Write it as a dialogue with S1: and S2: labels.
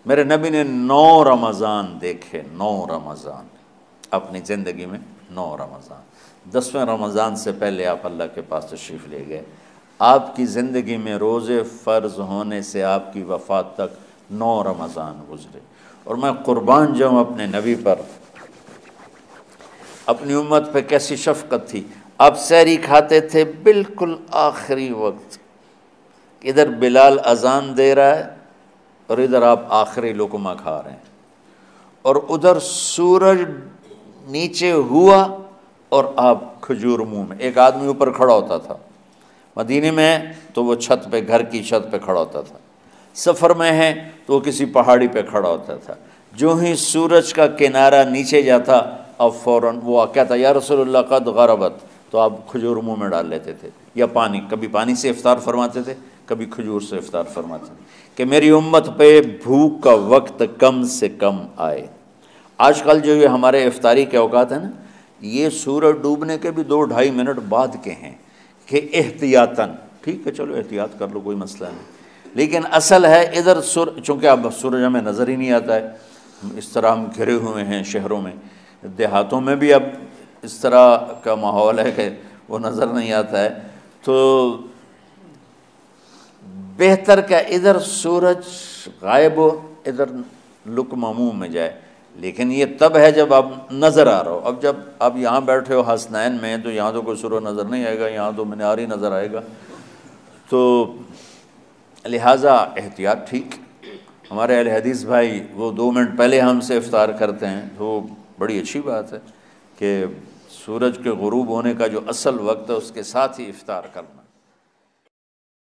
S1: میرے نبی نے 9 رمضان دیکھے، 9 رمضان اپنی زندگی میں، 9 رمضان۔ 10ویں رمضان سے پہلے آپ اللہ کے پاس تشریف لے گئے۔ آپ کی زندگی میں روزے فرض ہونے سے آپ کی وفات تک 9 رمضان گزرے، اور میں قربان جاؤں اپنے نبی پر، اپنی امت پہ کیسی شفقت تھی۔ آپ سحری کھاتے تھے بالکل آخری وقت، ادھر بلال اذان دے رہا ہے اور ادھر آپ آخری لقمہ کھا رہے ہیں، اور ادھر سورج نیچے ہوا اور آپ کھجور منہ میں۔ ایک آدمی اوپر کھڑا ہوتا تھا مدینے میں تو وہ چھت پہ، گھر کی چھت پہ کھڑا ہوتا تھا، سفر میں ہے تو وہ کسی پہاڑی پہ کھڑا ہوتا تھا۔ جو ہی سورج کا کنارہ نیچے جاتا اب فوراً وہ کہتا یا رسول اللہ قد غربت، تو آپ کھجور منہ میں ڈال لیتے تھے، یا پانی، کبھی پانی سے افطار فرماتے تھے، کبھی کھجور سے افطار فرماتے تھے، کہ میری امت پہ بھوک کا وقت کم سے کم آئے۔ آج کل جو یہ ہمارے افطاری کے اوقات ہیں نا، یہ سورج ڈوبنے کے بھی 2-2.5 منٹ بعد کے ہیں، کہ احتیاطاً، ٹھیک ہے چلو احتیاط کر لو کوئی مسئلہ نہیں، لیکن اصل ہے ادھر چونکہ اب سورج ہمیں نظر ہی نہیں آتا ہے، اس طرح ہم گھرے ہوئے ہیں شہروں میں، دیہاتوں میں بھی اب اس طرح کا ماحول ہے کہ وہ نظر نہیں آتا ہے، تو بہتر کہ ادھر سورج غائب ہو، ادھر لقمہ منہ میں جائے۔ لیکن یہ تب ہے جب آپ نظر آ رہا ہو۔ اب جب آپ یہاں بیٹھے ہو حسنین میں تو یہاں تو کوئی سورج نظر نہیں آئے گا، یہاں تو منار ہی نظر آئے گا، تو لہٰذا احتیاط ٹھیک۔ ہمارے اہل حدیث بھائی وہ 2 منٹ پہلے ہم سے افطار کرتے ہیں، تو بڑی اچھی بات ہے کہ سورج کے غروب ہونے کا جو اصل وقت ہے اس کے ساتھ ہی افطار کرنا۔